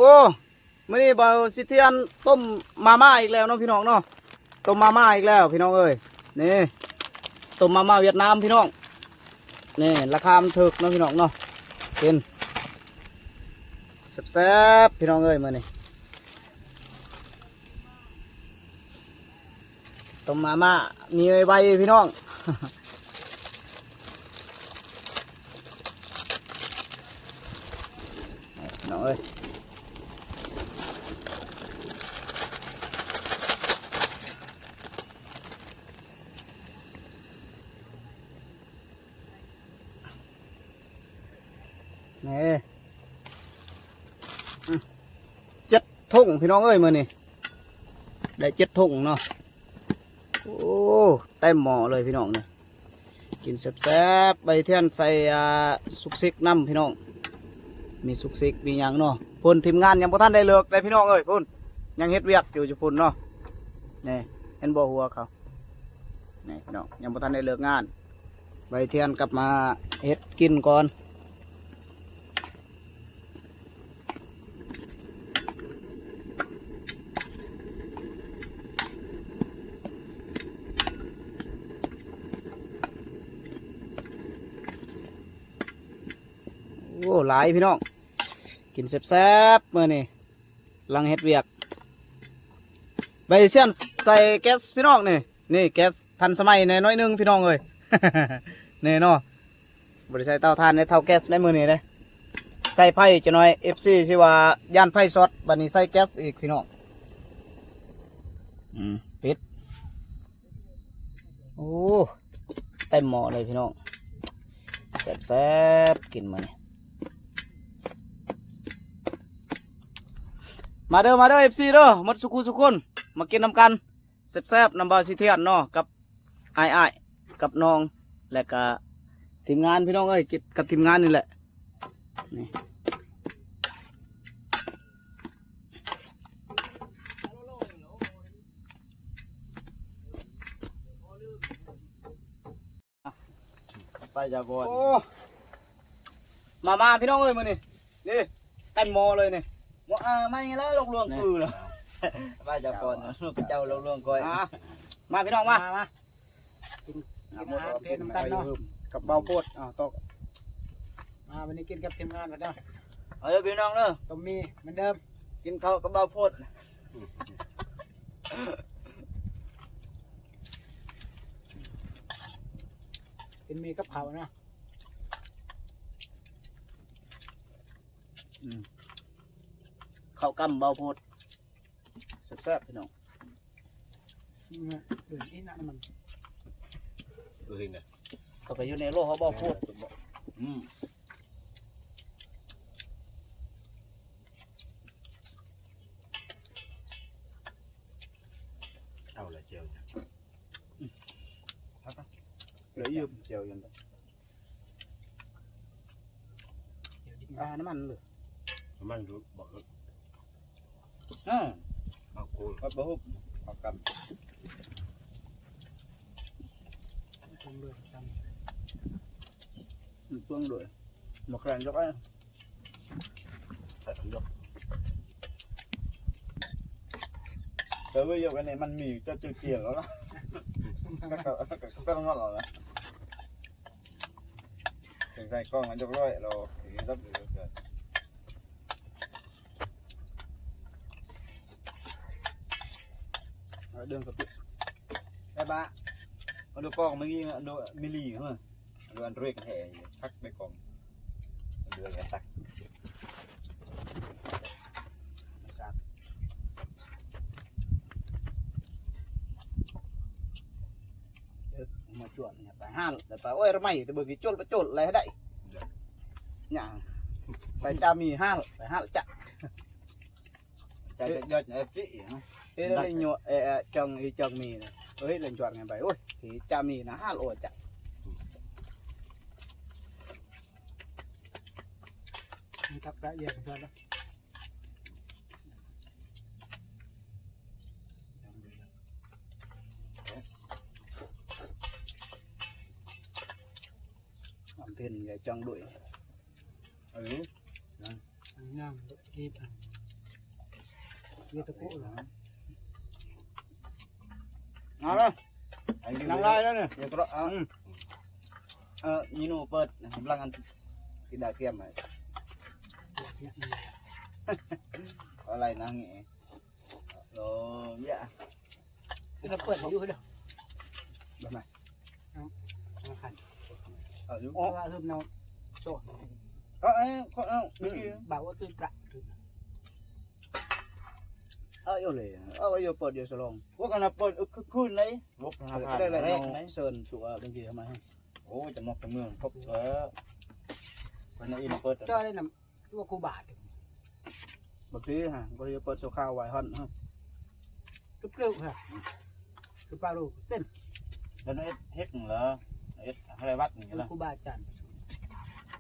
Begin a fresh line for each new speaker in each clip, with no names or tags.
มื้อนี้บ่าวสิเทียนต้มมาม่าอีกแล้วเนาะพี่น้องเนาะต้มมาม่าอีกแล้วพี่น้องเอ้ยนี่ต้มมาม่าเวียดนามพี่น้องนี่ราคามันถูกเนาะพี่น้องเนาะกินแซ่บๆพี่น้องเอ้ยมื้อนี้ต้มมาม่ามีไวๆพี่น้อง พี่น้องเอ้ยนี่7 ถุงพี่น้องเอ้ยมื้อนี้ได้7 ถุงเนาะโอ้เต็มหม้อเลยพี่น้องเนี่ยกินแซ่บๆใบเทียนใส่สุกซิกน้ำพี่น้องมีสุกซิกมีหยังเนาะพุ่นทีมงานยังบ่ทันได้เลิกได้พี่น้องเอ้ยพุ่นยังเฮ็ดเวียกอยู่พุ่นเนาะนี่เห็นบ่หัวเขานี่พี่น้องยังบ่ทันได้เลิกงานใบเทียนกลับมาเฮ็ดกินก่อนโอ้หลายพี่น้องกินแซ่บๆมื้อนี้ลังเฮ็ดเวียกใบเสี้ยนใส่แก๊สพี่น้องนี่แก๊สทันสมัยในน้อยนึงพี่น้องเอ้ย นี่เนาะบ่ได้ใส่เตาถ่านในเตาแก๊สในมื้อนี้เด้ใส่ไผ่จะน้อย FC สิว่าย่านไผ่ช็อตบัดนี้ใส่แก๊สอีกพี่น้องปิดโอ้เต็มหม้อเลยพี่น้องแซ่บๆกินมื้อนี้มาเด้อ FC เด้อหมดสุคนมากินน้ำกันแซ่บๆน้ำบาสิเทียนเนาะกับอ้ายกับน้องและก็ทีมงานพี่น้องเอ้ยกับทีมงานนี่แหละนี่ไปจะบอลมาพี่น้องเอ้ยมื้อนี้นี่เต็มหม้อเลยนี่ไม่แล้วลงรวงคือเหรอว่าจะก่อนลูกเจ้าลงรวงก่อยมาพี่น้องมากินอาหารเพลน้ำกันเนาะกับเบาโพดตกวันนี้กินกับทีมงานกันเนาะพี่น้องเนาะต้มมีเหมือนเดิมกินข้าวกับเบาโพดกินมีกับข้าวนะข้าวกำเบาโพดแซ่บๆพี่น้องนี่นะมันเขาไปอยู่ในโลกเขาเบาโพดเอาละเจียวเนี่ยเหลือยืมเจียวยังไงน้ำมันเลย
น้ำมันรู้บอก
เอาโคตรครับผมเอากำเฟืองด้วยหมกแรงยกไอ้
ใส่ยก
แต่ว่าโยกันเนี่ยมันมีจะเจียวแล้วนะก็ต้องงอหรอนะใส่กล้องมันยกร้อยเราเห็นรับอยู่เกินเดินกับปิ๊ไอ้บ้ามาดูกล้องเมื่อกี้ดูมิลลี่เหรอดูอันเรกแห่ทักไปกล้องเดือดตักมาชวนเนี่ยไปห้าแต่ไปโอ้ยไม่แต่เบิกกี่โจลอะไรให้ได้เนี่ยไปจามีห้าไปห้าจะใจยอดเอฟซีเอ้ยได้หยดจังมีเลยเฮ้ยเล่นจอดไงไปโอ้ยที่จามีนะห้าโลจะทับได้เยอะจังเลยทำเพนใหญ่จังด้วย
อันนี้
ย่างกีบ
เยอะตะกุเหรอ
เอาเลย
anh đi
นั่ง
về
ได้
đây
แล้วเนี่ยเดี๋ยวก็เอายีนูเปิดกำลังอันกินดาเกียมไหม
เนี่ยนี่
อะไรนะเงี้ยโอ้ยะ
เราเปิดอยู่เด้อ
แบบไหน
มาขัน
เอาอยู่
เพราะว่าเฮิมเราโซ่
เอาเมื่อกี้
บ่าวว่าตื่นประ
เอาอยู่เลยเอาอยู่เปิดอยู่สลอง
quốc là bơi khơi lấy lúc
ได้เลยน้องเซิร์นชัวเมื่อกี้ทำไม
ôi chả mọc cái mương khóc quáวันนี้อินเปิด
จ้อยได้นำตัวกูบาท
บางทีฮะก็จะเปิดโซข้าวไว้ฮอน
กึบเกลือค่ะคือปลาลูกเต้น
แล้วnó hết là hết hay bắt như là
กูบาทจัน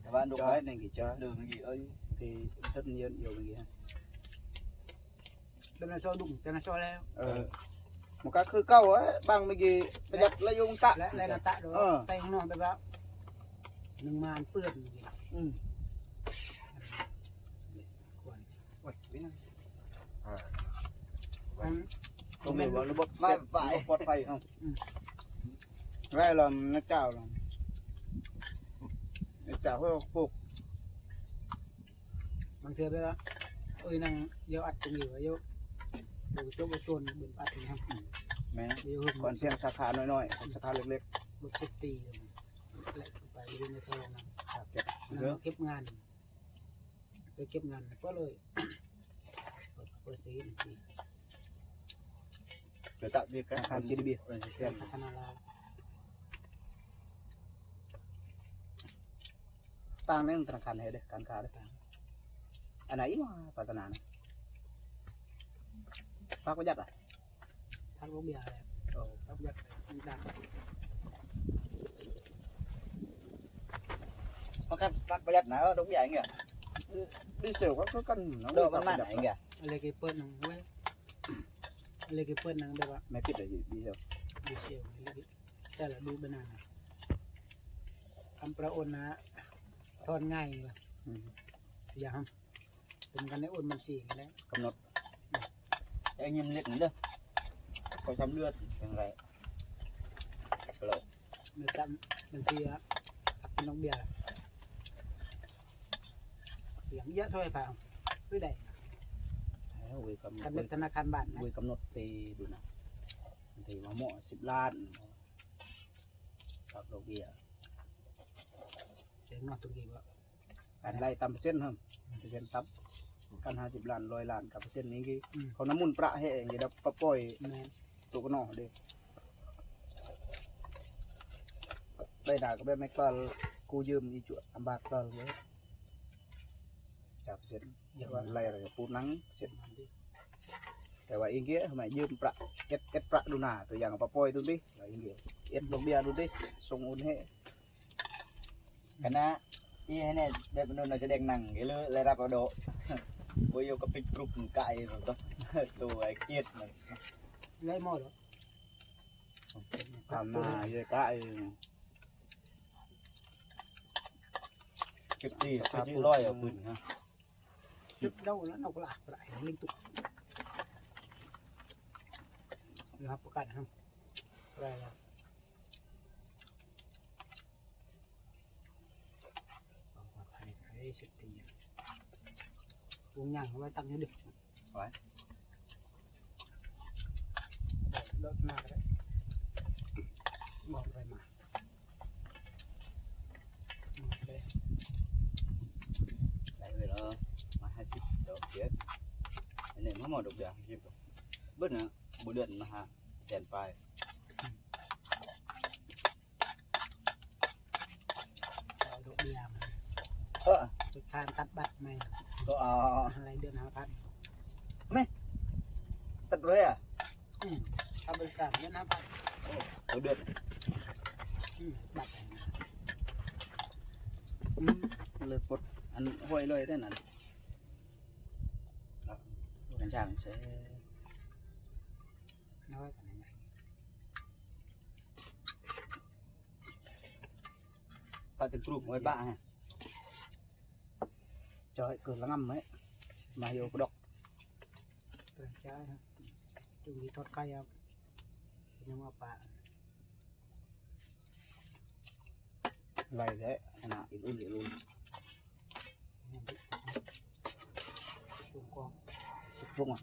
แต่ว่าดู
cho
ไว้
hết này kì cho
đường gì ơi
thì rất nhiều nhiều cái gì ha
เดินโซ่ดุ่มเดินโซ่แล้ว
một cái khư câu ấy bằng mấy cái bây giờ lấy dùng tạ
และและนาตะโดไปข้างนอกไปแล้วหนึ่งมานเปื้อน
ừ.
ควร
Ôi, biết không?
อัน
Không biết bảo nó bột phải bột phải không đây là nó chào là nó chào hơi phục
บางเทือไปแล้วเอ้ยนั่งเยอะอัดตรงอยู่เยอะดูโจ๊กโจนเบิ่งอัดตรงนั้น
mẹ
เดี๋ยวหึม
còn xem sạc khá nói sạc khá leg
รถเซ็ตตีแหละไปเรียนในทองนั้น
kẹp
นั่งเก็บงานไปเก็บงานก็เลยเปิดสีอีกที
để tạo gì cái
khăn chia đi bia
พัฒนาลา
tang nên thằng khăn hết đấy khăn khá đấy anh ấy mà phải tao nản phát có giặt à
ทั้งลูกเบียร์เลยครับอยากมีดัง
nó cắt bắt bây giờ nó đúng vậy anh kìa
đi xỉu có cân nó
đồ vẫn mặn anh kìa
อะไรกี่เปิ้ลนังเว้ยอะไรกี่เปิ้ลนังแบบว่า
mẹ biết là gì đi xỉu
ดูเชียวอะไรกี่แต่ละดูบานานทำประโอนนะทอนง่ายเลยอย่าทำเป็นกันในโอนมันสี่แล้ว
cầm nốt
anh em liệt nữa có chấm lượtอย่างไร
มันจำมันสี่อะเป็นน้องเบียร์เสียงเยอะเท่าไหร่เปล่าไม่ได้
quỳ cầm
กันเป็นธนาคารบ้านนะ
quỳ cầm nốt thì đủ nào thì mà mọ 10 ล้านกับดอกเบี้ย
เสียงนอกตรงนี้ว่า
การไล่ตามเปอร์เซ็นต์ครับเปอร์เซ็นต์ตับกัน50 ล้าน100 ล้านกับเปอร์เซ็นต์นี้คือเขาน้ำมุนประให้อย่างเงี้ยปะปล่อย
แม่
ตัวก็นอเด้ได้ด่าก็แบบไม่กล้ากูยืมอีจุอันบาทกล้าเลยจับเสร็จอย่าว่าไล่อะไรปูนังเสร็จแต่ว่าเองเกี้ยทำไมยืมประเอ็ดประดูหนาตัวอย่างปะปล่อยตัวนี้ว่าเองเกี้ยเอ็ดดอกเบี้ยดูดิส่งอุ่นให้
cái na y này đẹp nó sẽ đen nặng cái lưỡi lại ra vào độ bây giờ có pin cục cãi rồi đó tụi ấy kiệt này
ไล่หม้อเหรอ
ทำหน้าเยอะกะ
cái gì cái chữ loi ở bừng ha
ชุดเด้าแล้วนกหลากหลายลิงตุกนะครับประกาศครับอะไรล่ะไอ้สิบตีวงย่างเอาไว้ตั้งอยู่ดิรถมาแล้วบอกอะไรมาเลย
lại về đó mà 20 độ kiệt cái này nó màu độc đẹp hiệp bớt nữa bộ điện mà ha đèn bài
เอาดอกเบี้ยมา
ơ
จุดทานตัดบัตรไหม
có
อะไรเดือน5,000
tật rồi à
ทำบริการเดือน5,000
có điện
บัตรไหนนะ
เลยปลดอันห้วยเลยได้นั่นกันช่างใช้
น้อยกว่าไหน
ta từng cục với bạn ha
จอยเกิดละง่ำไหมมาโยกดอก
เปิดใจครับจุ่มที่ทอดไก่ครับยังว่าปลา
ไรแล้วขนาดอุ่นๆอุ่น
จุ่มกอง
ๆพุ่งอ่ะ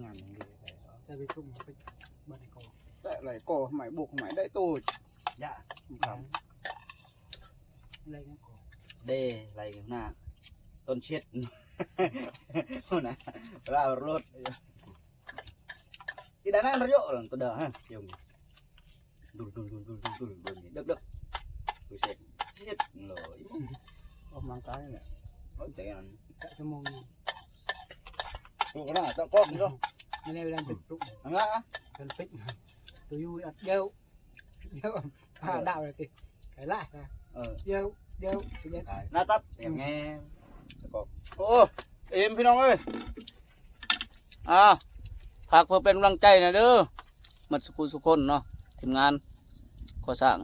งานมันดี
แต่ไปจุ่มไปบ้านในกอง
แต่ไรก็หมายบุกหมายได้ตู้
dạ
ครับ
อะไรนั่นกอง
đê lại cái nào tôn chết hôm nay vào rốt cái đàn anh nó rộ là tôi đỡ ha dùng đùn đớp tôi sẽ chết rồi
ออกกำลังกายเนี่ย
nó sẽ ăn
กะสมอง
cái nào tao có không
ไม่ได้เวลาตึกตุก
thằng á
กันปิดตัวยูอัดเดียวดาวเลยติไก่ล่า เดียวเดียว
nó tấp em nghe
โอ้เอ็มพี่น้องเอ้ยฝากเพื่อเป็นกำลังใจนะเด้อหมดสุขุสุคนเนาะทีมงานก่อสร้าง